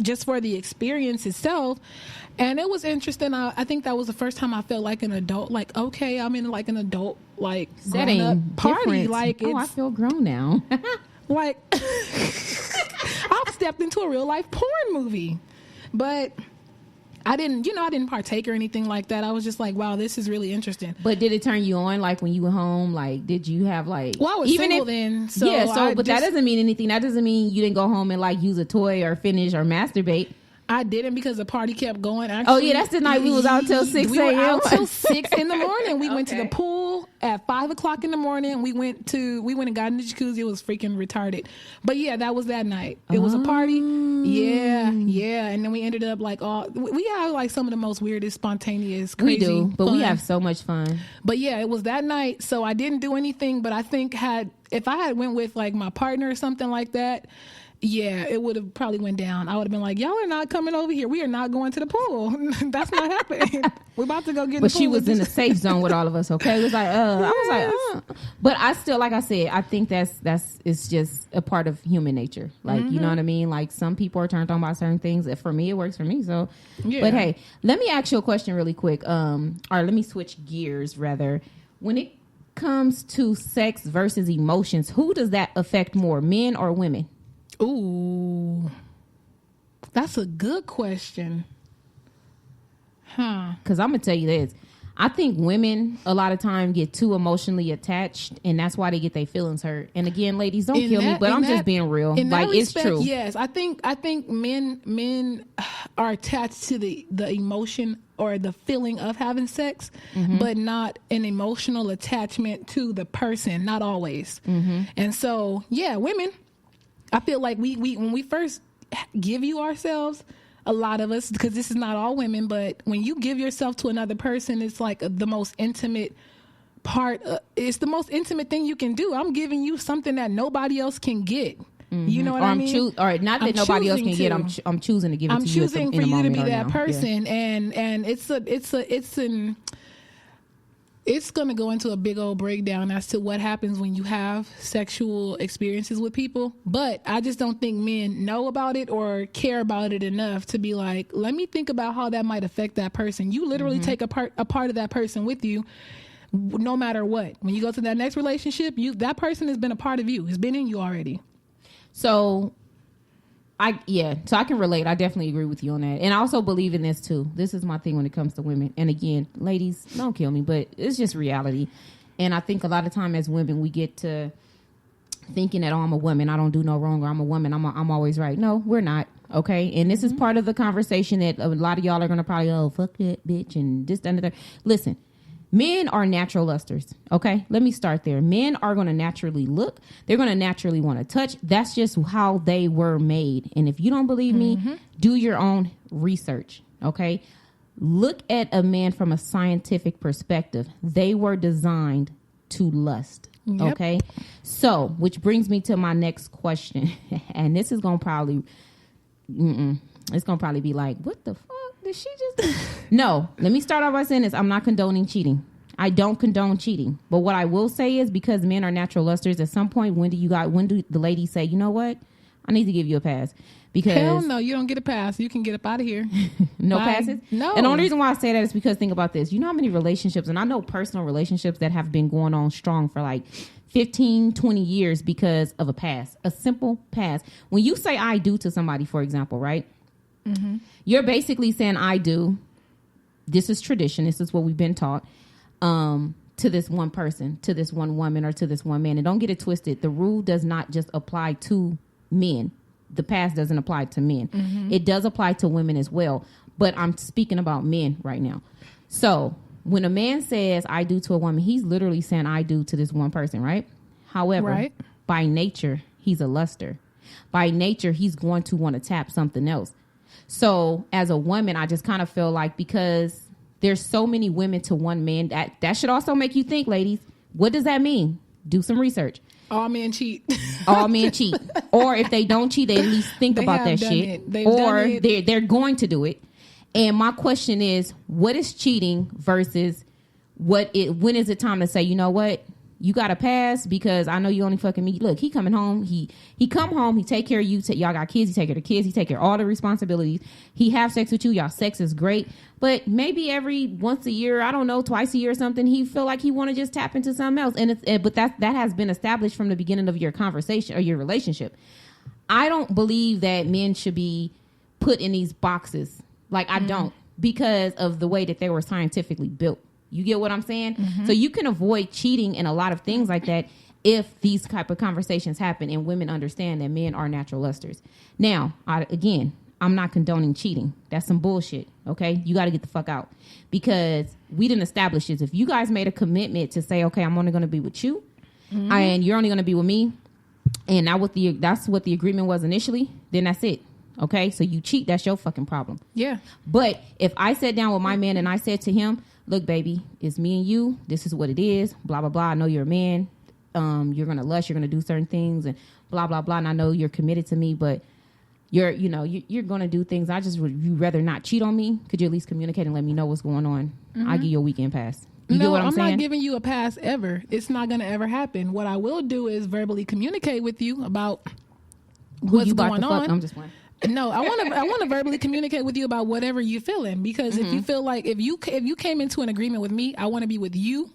just for the experience itself. And it was interesting. I think that was the first time I felt like an adult. Like, okay, I'm in like an adult like setting party. Different. Like, I feel grown now. Like, I've stepped into a real life porn movie, but I didn't partake or anything like that. I was just like, wow, this is really interesting. But did it turn you on, like, when you were home? Like, did you have, like... Well, I was single then, so... Yeah, but that doesn't mean anything. That doesn't mean you didn't go home and, like, use a toy or finish or masturbate. I didn't, because the party kept going. Actually, oh, yeah, that's the night we was out till 6 a.m. We were out till 6 in the morning. We went to the pool at 5 o'clock in the morning. We went and got in the jacuzzi. It was freaking retarded. But yeah, that was that night. It was a party. Yeah. And then we ended up like we have like some of the most weirdest, spontaneous, crazy. We do, but fun. we have so much fun. But yeah, it was that night. So I didn't do anything, but I think if I had went with like my partner or something like that, yeah, it would have probably went down. I would have been like, y'all are not coming over here. We are not going to the pool. That's not happening. We're about to go get in the pool. But she was in a safe zone with all of us, okay? It was like, I was like, But I still, like I said, I think it's just a part of human nature. Like, you know what I mean? Like, some people are turned on by certain things. For me, it works for me. So, yeah. But hey, let me ask you a question really quick. Or let me switch gears, rather. When it comes to sex versus emotions, who does that affect more, men or women? Ooh, that's a good question. Because I'm going to tell you this. I think women a lot of time get too emotionally attached, and that's why they get their feelings hurt. And again, ladies, don't kill me, but I'm just being real. Like, it's true. Yes, I think men are attached to the emotion or the feeling of having sex, but not an emotional attachment to the person. Not always. And so, yeah, women, I feel like we when we first give you ourselves, a lot of us, because this is not all women, but when you give yourself to another person, it's like the most intimate part. It's the most intimate thing you can do. I'm giving you something that nobody else can get. You know what I mean? Or not that nobody else can get. I'm choosing to give it to you. I'm choosing for you to be that person, and it's going to go into a big old breakdown as to what happens when you have sexual experiences with people. But I just don't think men know about it or care about it enough to be like, let me think about how that might affect that person. You literally take a part of that person with you no matter what. When you go to that next relationship, that person has been a part of you. It's been in you already. So I can relate. I definitely agree with you on that. And I also believe in this too. This is my thing when it comes to women. And again, ladies, don't kill me, but it's just reality. And I think a lot of time as women, we get to thinking that, I'm a woman, I don't do no wrong, or I'm a woman, I'm always right. No, we're not. Okay. And this is part of the conversation that a lot of y'all are going to probably, fuck that bitch and this, that, and that. Listen. Men are natural lusters, okay? Let me start there. Men are going to naturally look. They're going to naturally want to touch. That's just how they were made. And if you don't believe me, do your own research, okay? Look at a man from a scientific perspective. They were designed to lust, okay? So, which brings me to my next question. And this is going to probably, it's going to probably be like, what the fuck? Did she just... No, let me start off by saying this. I'm not condoning cheating. I don't condone cheating. But what I will say is, because men are natural lusters, at some point, when do the ladies say, you know what? I need to give you a pass. Because hell no, you don't get a pass. You can get up out of here. No passes? No. And the only reason why I say that is because, think about this. You know how many relationships, and I know personal relationships that have been going on strong for like 15, 20 years because of a pass. A simple pass. When you say I do to somebody, for example, right? You're basically saying, I do. This is tradition. This is what we've been taught to this one person, to this one woman, or to this one man. And don't get it twisted. The rule does not just apply to men. The past doesn't apply to men. It does apply to women as well. But I'm speaking about men right now. So when a man says I do to a woman, he's literally saying I do to this one person, right? However, by nature, he's a luster. By nature, he's going to want to tap something else. So as a woman, I just kind of feel like, because there's so many women to one man, that should also make you think, ladies, what does that mean? Do some research. All men cheat. All men cheat. Or if they don't cheat, they at least think about that shit. Or they're going to do it. And my question is, what is cheating versus when is it time to say, you know what? you got to pass because I know you only fucking me. Look, he coming home. He come home. He take care of you. Y'all got kids. He take care of the kids. He take care of all the responsibilities. He have sex with you. Y'all sex is great. But maybe every once a year, I don't know, twice a year or something, he feel like he want to just tap into something else. But that has been established from the beginning of your conversation or your relationship. I don't believe that men should be put in these boxes. Like, I don't, because of the way that they were scientifically built. You get what I'm saying? So you can avoid cheating and a lot of things like that if these type of conversations happen and women understand that men are natural lusters. Now, I'm not condoning cheating. That's some bullshit, okay? You got to get the fuck out. Because we didn't establish this. If you guys made a commitment to say, okay, I'm only going to be with you, and you're only going to be with me, and that's what the agreement was initially, then that's it. Okay? So you cheat, that's your fucking problem. Yeah. But if I sat down with my man and I said to him, look, baby, it's me and you. This is what it is. Blah, blah, blah. I know you're a man. You're going to lust. You're going to do certain things and blah, blah, blah. And I know you're committed to me, but you're going to do things. You'd rather not cheat on me. Could you at least communicate and let me know what's going on? I'll give you a weekend pass. You get what I'm saying? Not giving you a pass ever. It's not going to ever happen. What I will do is verbally communicate with you about what's going on. I'm just playing. No, I want to verbally communicate with you about whatever you're feeling, because if you feel like if you came into an agreement with me, I want to be with you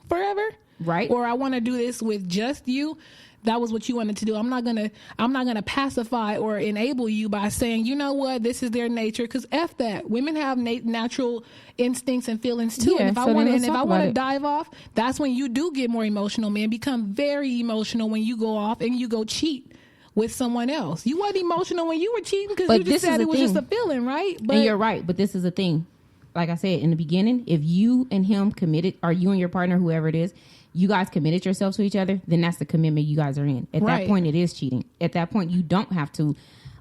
forever, right? Or I want to do this with just you. That was what you wanted to do. I'm not gonna pacify or enable you by saying, you know what, this is their nature. Because F that. Women have natural instincts and feelings too. Yeah, and if I want to dive off, that's when you do get more emotional. Men become very emotional when you go off and you go cheat with someone else. You weren't emotional when you were cheating because you just said it was just a feeling, right? But and you're right, but this is the thing. Like I said in the beginning, if you and him committed, or you and your partner, whoever it is, you guys committed yourselves to each other, then that's the commitment you guys are in. At that point, it is cheating. At that point, you don't have to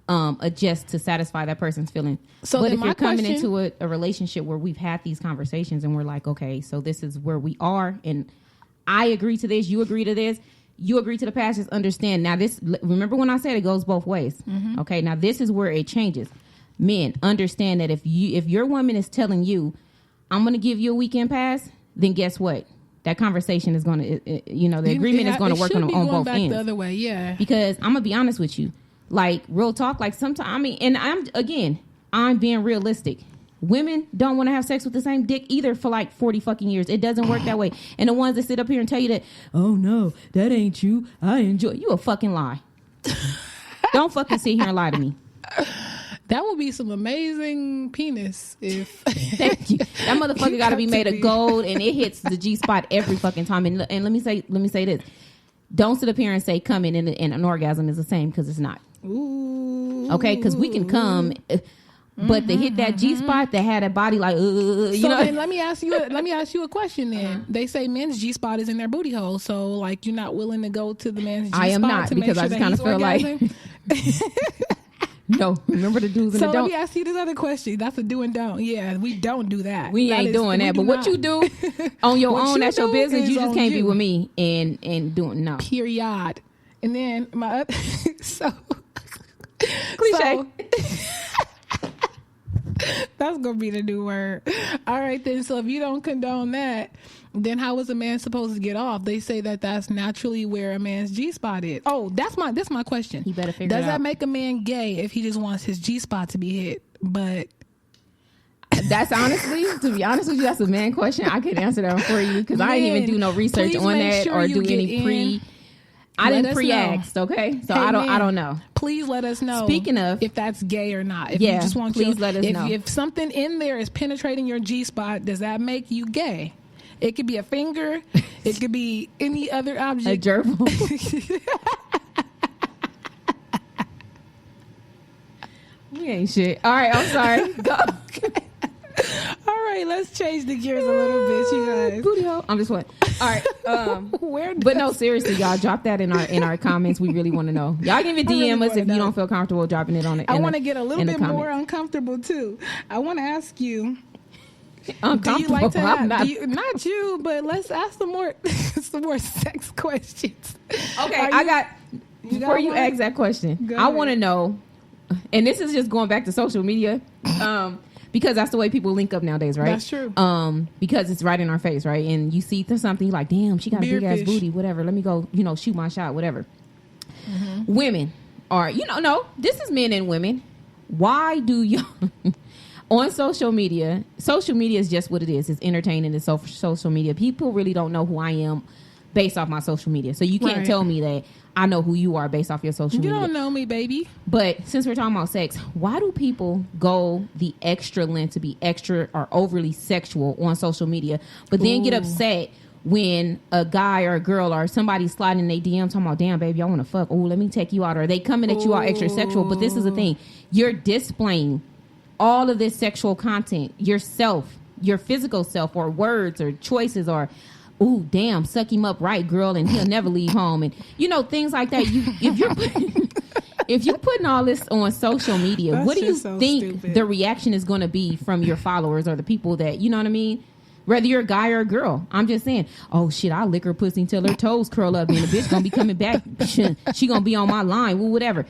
adjust to satisfy that person's feeling. But if you're coming into a relationship where we've had these conversations and we're like, okay, so this is where we are, and I agree to this, you agree to this, you agree to the past, just understand. Now remember when I said it goes both ways. Okay, now this is where it changes. Men, understand that if your woman is telling you, I'm going to give you a weekend pass, then guess what? That conversation is going to, the agreement is going to work on both ends. The other way, yeah. Because I'm going to be honest with you. Like, real talk, like sometimes, and I'm being realistic. Women don't want to have sex with the same dick either for like 40 fucking years. It doesn't work that way. And the ones that sit up here and tell you that, oh no, that ain't true, I enjoy, you a fucking lie. Don't fucking sit here and lie to me. That would be some amazing penis if thank you. That motherfucker got to be made of gold, and it hits the G spot every fucking time. And let me say this: don't sit up here and say coming and an orgasm is the same, because it's not. Ooh. Okay, because we can come, but to hit that G spot, that had a body like Then let me ask you a question. Then they say men's G spot is in their booty hole, so like you're not willing to go to the man's G spot. I am not, because I just kind of feel like. No, remember the do's and the don'ts. So let me ask you this other question. That's a do and don't. Yeah, we don't do that. We ain't doing that. But what you do on your own, that's your business. You just can't be with me and doing no. Period. And then my other cliche. That's gonna be the new word. All right then. So if you don't condone that, then how is a man supposed to get off? They say that that's naturally where a man's G-spot is. Oh, that's my question. He better figure it out. Does that make a man gay if he just wants his G-spot to be hit? But that's honestly, to be honest with you, that's a man question. I could answer that for you because I didn't even do no research on that or do any pre. I didn't pre-ask, okay? So hey, I don't know. Please let us know. Speaking of, if that's gay or not. If you just want please let us know. If something in there is penetrating your G-spot, does that make you gay? It could be a finger. It could be any other object. A gerbil. We ain't shit. All right, I'm sorry. Go. All right, let's change the gears a little bit, you guys. Booty hole. I'm just playing. All right. But no, seriously, y'all, drop that in our comments. We really want to know. Y'all can even DM us if you don't feel comfortable dropping it on it. I want to get a little bit more uncomfortable too. I want to ask you. Do you like to have, not you, but let's ask some more sex questions. Okay, before you ask that question, I want to know, and this is just going back to social media, because that's the way people link up nowadays, right? That's true. Because it's right in our face, right? And you see something, you're like, damn, she got a big ass booty, whatever. Let me go, shoot my shot, whatever. Women are, no, this is men and women. Why do you on social media is just what it is. It's entertaining. It's social media. People really don't know who I am based off my social media. So you can't tell me that I know who you are based off your social media. You don't know me, baby. But since we're talking about sex, why do people go the extra length to be extra or overly sexual on social media, but then get upset when a guy or a girl or somebody sliding in their DM talking about, damn, baby, I want to fuck. Oh, let me take you out. Or they coming at you all extra sexual. But this is the thing. You're displaying all of this sexual content, yourself, your physical self, or words or choices, or, ooh, damn, suck him up right, girl, and he'll never leave home. And, things like that. If you're putting all this on social media, what do you think the reaction is going to be from your followers or the people that, you know what I mean? Whether you're a guy or a girl. I'm just saying, oh, shit, I'll lick her pussy until her toes curl up and the bitch going to be coming back. She going to be on my line. Well, whatever.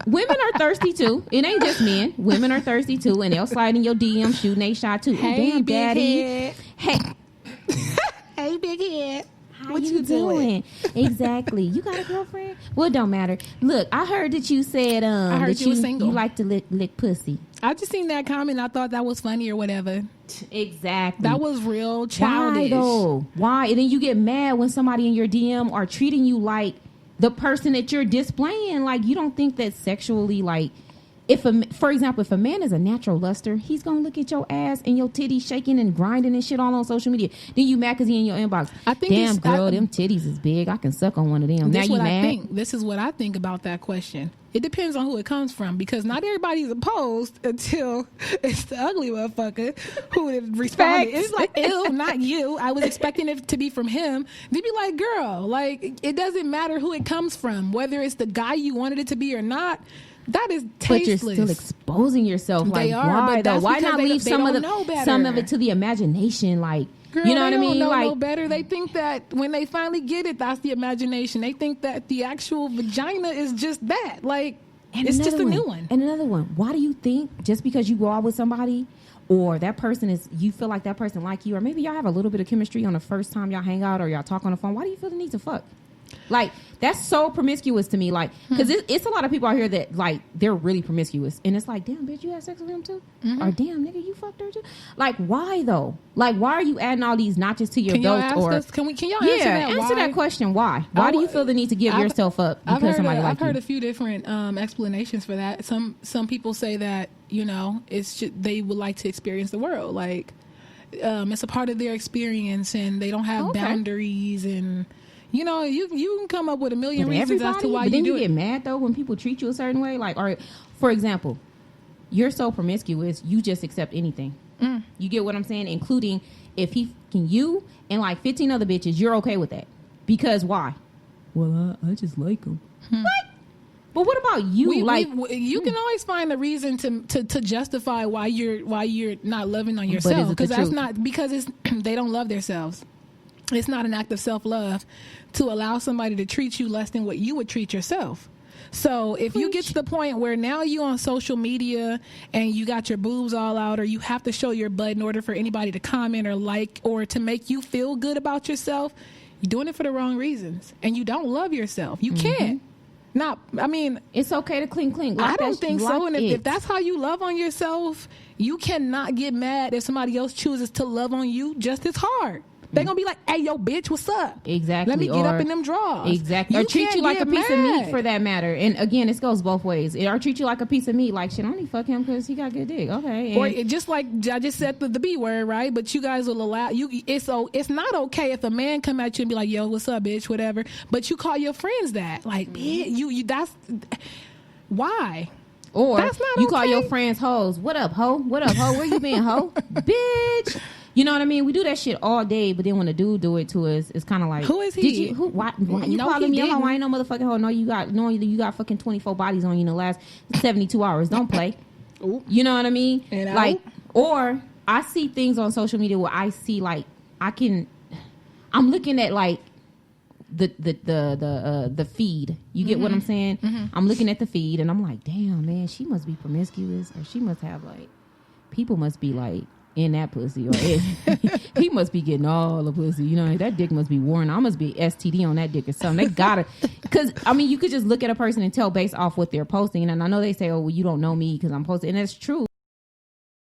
Women are thirsty, too. It ain't just men. Women are thirsty, too. And they'll slide in your DM shooting a shot, too. Hey, damn, big daddy. Head. Hey. Hey, big head. What you doing? Exactly. You got a girlfriend? Well, it don't matter. Look, I heard that you said I heard that you were single. You like to lick pussy. I just seen that comment. I thought that was funny or whatever. Exactly. That was real childish. Why though? Why? And then you get mad when somebody in your DM are treating you like the person that you're displaying. Like, you don't think that sexually, like, for example, if a man is a natural luster, he's gonna look at your ass and your titties shaking and grinding and shit all on social media. Then you mad because he in your inbox. I think damn girl, them titties is big. I can suck on one of them. Now you mad? This is what I think about that question. It depends on who it comes from, because not everybody's opposed until it's the ugly motherfucker who responded. It's like, ew, not you. I was expecting it to be from him. They'd be like, girl, like, it doesn't matter who it comes from, whether it's the guy you wanted it to be or not. That is tasteless. But you're still exposing yourself. Like, why though? Why not leave some of it to the imagination? Like, girl, you know what I mean? Know like, no better. They think that when they finally get it, that's the imagination. They think that the actual vagina is just that. Like, it's just a new one. And another one. Why do you think just because you go out with somebody, or that person you feel like that person like you, or maybe y'all have a little bit of chemistry on the first time y'all hang out or y'all talk on the phone, why do you feel the need to fuck? Like, that's so promiscuous to me. Like, because it's a lot of people out here that, like, they're really promiscuous. And it's like, damn, bitch, you had sex with him too? Or damn, nigga, you fucked her too? Like, why though? Like, why are you adding all these notches to your belt? Can y'all answer that? Answer that question. Why? Why do you feel the need to give yourself up because somebody like you? I've heard a few different explanations for that. Some people say that, it's just, they would like to experience the world. Like, it's a part of their experience, and they don't have boundaries, and you can come up with a million reasons as to why you do it. But then you get mad though when people treat you a certain way. Like, or for example, you're so promiscuous, you just accept anything. You get what I'm saying? Including if he can you and like 15 other bitches, you're okay with that. Because why? Well, I just like them. What? But what about you? You can always find a reason to justify why you're not loving on yourself, because that's not because they don't love themselves. It's not an act of self-love to allow somebody to treat you less than what you would treat yourself. So if you get to the point where now you on social media and you got your boobs all out, or you have to show your butt in order for anybody to comment or like, or to make you feel good about yourself, you're doing it for the wrong reasons, and you don't love yourself. You can't. It's okay to clink. Like, I don't think so. And if that's how you love on yourself, you cannot get mad if somebody else chooses to love on you just as hard. They're going to be like, hey, yo, bitch, what's up? Exactly. Let me get up in them drawers. Exactly. Or treat you like a piece of meat, for that matter. And again, this goes both ways. Or treat you like a piece of meat. Like, shit, I only fuck him because he got good dick. Okay. And or just like I just said the B word, right? But you guys will allow it's not okay if a man come at you and be like, yo, what's up, bitch, whatever. But you call your friends that. Like, bitch, you that's why? Or you call your friends hoes. What up, hoe? What up, hoe? Where you been, hoe? Bitch. You know what I mean? We do that shit all day, but then when a dude do it to us, it's kind of like, who is he? Why you calling me a hoe? I ain't no motherfucking hoe. No, you got fucking 24 bodies on you in the last 72 hours. Don't play. Ooh. You know what I mean? Like, or I see things on social media where I see like I'm looking at like the feed. You get what I'm saying? I'm looking at the feed and I'm like, damn, man, she must be promiscuous, or she must have like people must be like in that pussy, or he must be getting all the pussy. You know, that dick must be worn. I must be STD on that dick or something. They gotta, because I mean, you could just look at a person and tell based off what they're posting. And I know they say, oh, well, you don't know me because I'm posting, and that's true.